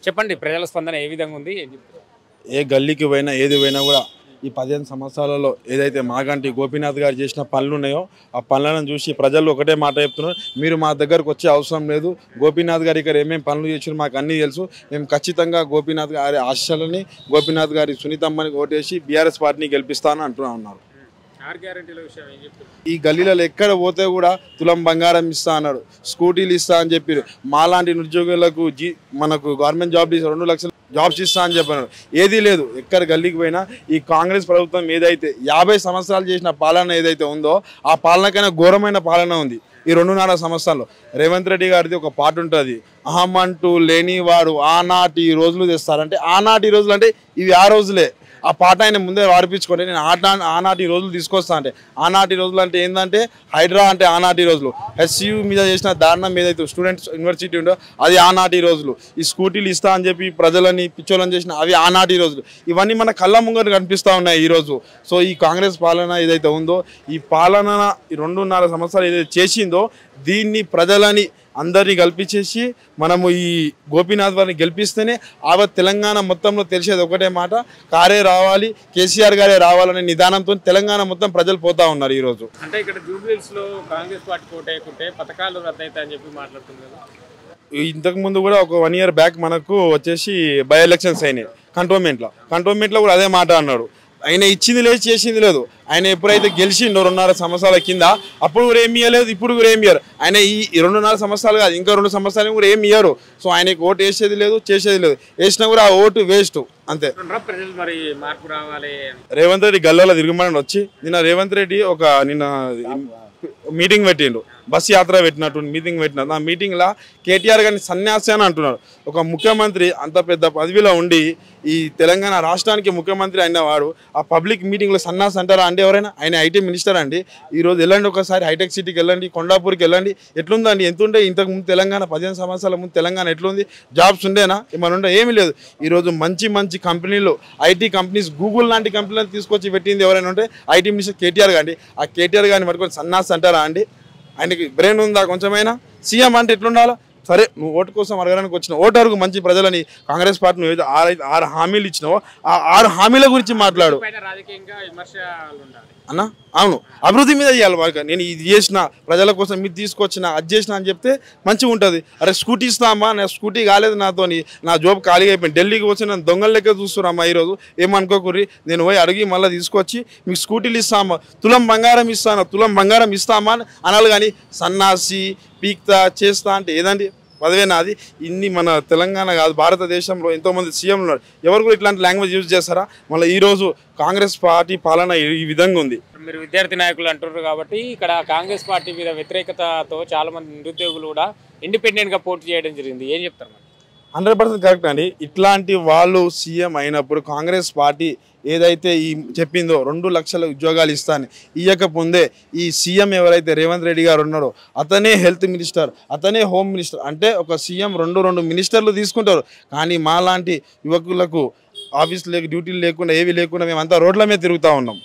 చెప్పండి ప్రజల స్పందన ఏ విధంగా ఉంది? ఏ గల్లీకి పోయినా ఏది పోయినా కూడా ఈ 15 సంవత్సరాలలో ఏదైతే మాగంటి గోపీనాథ్ గారు చేసిన పనులు ఉన్నాయో ఆ పనులను చూసి ప్రజలు ఒకటే మాట చెప్తున్నారు, మీరు మా దగ్గరకు వచ్చే అవసరం లేదు, గోపీనాథ్ గారు ఇక్కడ ఏమేమి పనులు చేసారో మాకు అన్నీ తెలుసు, మేము ఖచ్చితంగా గోపీనాథ్ గారి ఆశలని గోపీనాథ్ గారి సునీతమ్మని ఓటేసి బీఆర్ఎస్ పార్టీని గెలిపిస్తానని అంటూ ఉన్నారు. ఈ గల్లీలలో ఎక్కడ పోతే కూడా తులం బంగారం ఇస్తా అన్నాడు, స్కూటీలు ఇస్తా అని చెప్పారు, మాలాంటి నిరుద్యోగులకు మనకు గవర్నమెంట్ జాబ్ 2 లక్షల జాబ్స్ ఇస్తా అని చెప్పారు. ఏదీ లేదు. ఎక్కడ గల్లీకి పోయినా ఈ కాంగ్రెస్ ప్రభుత్వం ఏదైతే 50 సంవత్సరాలు చేసిన పాలన ఏదైతే ఉందో ఆ పాలనకైనా ఘోరమైన పాలన ఉంది ఈ 2.5 సంవత్సరాలు. రేవంత్ రెడ్డి గారిది ఒక పాట ఉంటుంది, అహం అంటూ లేనివాడు ఆనాటి రోజులు తెస్తారంటే ఆనాటి రోజులు అంటే ఇవి ఆ రోజులే. ఆ పాట ఆయన ముందే వాడిపించుకుంటే నేను ఆనాటి రోజులు తీసుకొస్తా అంటే ఆనాటి రోజులు అంటే ఏంటంటే హైడ్రా అంటే ఆనాటి రోజులు, ఎస్యూ మీద చేసిన దారుణం ఏదైతే స్టూడెంట్స్ యూనివర్సిటీ ఉందో అది ఆనాటి రోజులు, ఈ స్కూటీలు ఇస్తా అని చెప్పి ప్రజలని పిచ్చోళ్ళని చేసిన అవి ఆనాటి రోజులు. ఇవన్నీ మన కళ్ళ ముంగట కనిపిస్తూ ఉన్నాయి ఈరోజు. సో ఈ కాంగ్రెస్ పాలన ఏదైతే ఉందో ఈ పాలన 2.5 సంవత్సరాలు ఏదైతే చేసిందో దీన్ని ప్రజలని అందరినీ గెలిపించేసి మనము ఈ గోపీనాథ్ వారిని గెలిపిస్తేనే తెలంగాణ మొత్తంలో తెలిసేది ఒకటే మాట, కారే రావాలి, కేసీఆర్ గారే రావాలనే నిదానంతో తెలంగాణ మొత్తం ప్రజలు పోతా ఉన్నారు ఈరోజు. అంటే ఇక్కడ జూబ్లీహిల్స్ లో కాంగ్రెస్ పార్టీ కోటేకుంటే పథకాలు రద్దయితాయని చెప్పి మాట్లాడుతున్నారు. ఇంతకు ముందు కూడా ఒక 1 year బ్యాక్ మనకు వచ్చేసి బై ఎలక్షన్స్ అయినాయి కంటోన్మెంట్లో కూడా అదే మాట అన్నాడు. ఆయన ఇచ్చింది లేదు చేసింది లేదు. ఆయన ఎప్పుడైతే గెలిచిండో 2.5 సంవత్సరాల కింద అప్పుడు కూడా ఏమి ఇవ్వలేదు, ఇప్పుడు కూడా ఏమి ఇయ్యరు. ఆయన ఈ 2.5 సంవత్సరాలు కాదు ఇంకా 2 సంవత్సరాలు కూడా ఏమి ఇయ్యరు. సో ఆయనకి ఓటు వేసేది లేదు చేసేది లేదు, వేసినా కూడా ఆ ఓటు వేస్ట్ అంతే. మరి మార్పు రావాలి. రేవంత్ రెడ్డి గల్లలో తిరగమని వచ్చి నిన్న రేవంత్ రెడ్డి నిన్న మీటింగ్ పెట్టిండు, బస్ యాత్ర పెట్టినట్టు మీటింగ్ పెట్టినట్టు. ఆ మీటింగ్లో కేటీఆర్ గారిని సన్యాసి అని అంటున్నారు. ఒక ముఖ్యమంత్రి అంత పెద్ద పదవిలో ఉండి ఈ తెలంగాణ రాష్ట్రానికి ముఖ్యమంత్రి అయిన వాడు ఆ పబ్లిక్ మీటింగ్లో సన్యాసి అంటారా అండి ఎవరైనా? ఆయన ఐటీ మినిస్టర్ అండి. ఈరోజు వెళ్ళండి ఒకసారి హైటెక్ సిటీకి వెళ్ళండి, కొండాపూర్కి వెళ్ళండి, ఎట్లుందండి? ఎంత ఉంటే ఇంతకు ముందు తెలంగాణ 15 సంవత్సరాల ముందు తెలంగాణ ఎట్లుంది? జాబ్స్ ఉండేనా? ఏమైనా ఉండే? ఏమీ లేదు. ఈరోజు మంచి కంపెనీలు ఐటీ కంపెనీస్ గూగుల్ లాంటి కంపెనీలను తీసుకొచ్చి పెట్టింది ఎవరైనా ఉంటే ఐటీ మినిస్టర్ కేటీఆర్ గాండి. ఆ కేటీఆర్ గారిని పట్టుకొని సన్యాసి అంటారా అండి? ఆయనకి బ్రెయిన్ ఉందా కొంచెమైనా? సీఎం అంటే ఎట్లుండాలో? సరే నువ్వు ఓటు కోసం అడగడానికి వచ్చిన ఓటు అడుగు మంచి ప్రజలని. కాంగ్రెస్ పార్టీ నువ్వు ఏదో 6 హామీలు ఇచ్చినావో ఆ 6 హామీల గురించి మాట్లాడు అన్న. అవును, అభివృద్ధి మీద చేయాలి వాళ్ళకి. నేను ఇది చేసిన ప్రజల కోసం ఇది తీసుకొచ్చిన అది చేసిన అని చెప్తే మంచిగా ఉంటుంది. అరే స్కూటీ ఇస్తామా, నా స్కూటీ కాలేదు నాతోని, నా జాబ్ ఖాళీగా అయిపోయింది, ఢిల్లీకి వచ్చి నన్ను దొంగల లెక్క చూస్తున్నామా ఈరోజు? ఏమనుకోకుర్రి, నేను పోయి అడిగి మళ్ళీ తీసుకొచ్చి మీకు స్కూటీలు ఇస్తామా, తులం బంగారం ఇస్తామా అని అనాలి. కానీ సన్నాసి పీక్తా చేస్తా అంటే ఏదండి? పదవేనా అది? ఇన్ని మన తెలంగాణ కాదు భారతదేశంలో ఎంతోమంది సీఎంలు ఉన్నారు, ఎవరు కూడా ఇట్లాంటి లాంగ్వేజ్ యూజ్ చేస్తారా? మళ్ళీ ఈరోజు కాంగ్రెస్ పార్టీ పాలన ఈ విధంగా ఉంది. మీరు విద్యార్థి నాయకులు అంటున్నారు కాబట్టి ఇక్కడ కాంగ్రెస్ పార్టీ మీద వ్యతిరేకతతో చాలా మంది నిరుద్యోగులు కూడా ఇండిపెండెంట్గా పోటీ చేయడం జరిగింది. ఏం చెప్తారు? 100% కరెక్ట్ అండి. ఇట్లాంటి వాళ్ళు సీఎం అయినప్పుడు కాంగ్రెస్ పార్టీ ఏదైతే ఈ చెప్పిందో 2 లక్షల ఉద్యోగాలు ఇస్తాను ఇవ్వకముందే ఈ సీఎం ఎవరైతే రేవంత్ రెడ్డి గారు ఉన్నారో అతనే హెల్త్ మినిస్టర్, అతనే హోమ్ మినిస్టర్. అంటే ఒక సీఎం 2 మినిస్టర్లు తీసుకుంటారు. కానీ మాలాంటి యువకులకు ఆఫీస్ డ్యూటీలు లేకుండా ఏవి లేకుండా మేమంతా రోడ్ల మీద తిరుగుతూ ఉన్నాం.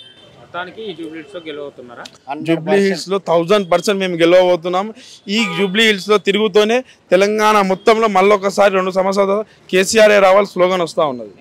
జూబ్లీ హిల్స్ లో 1000% మేము గెలవబోతున్నాం. ఈ జూబ్లీ హిల్స్ లో తిరుగుతూనే తెలంగాణ మొత్తంలో మళ్ళొకసారి 2 సంవత్సరాలు కేసీఆర్ రావాలి స్లోగన్ వస్తూ ఉన్నది.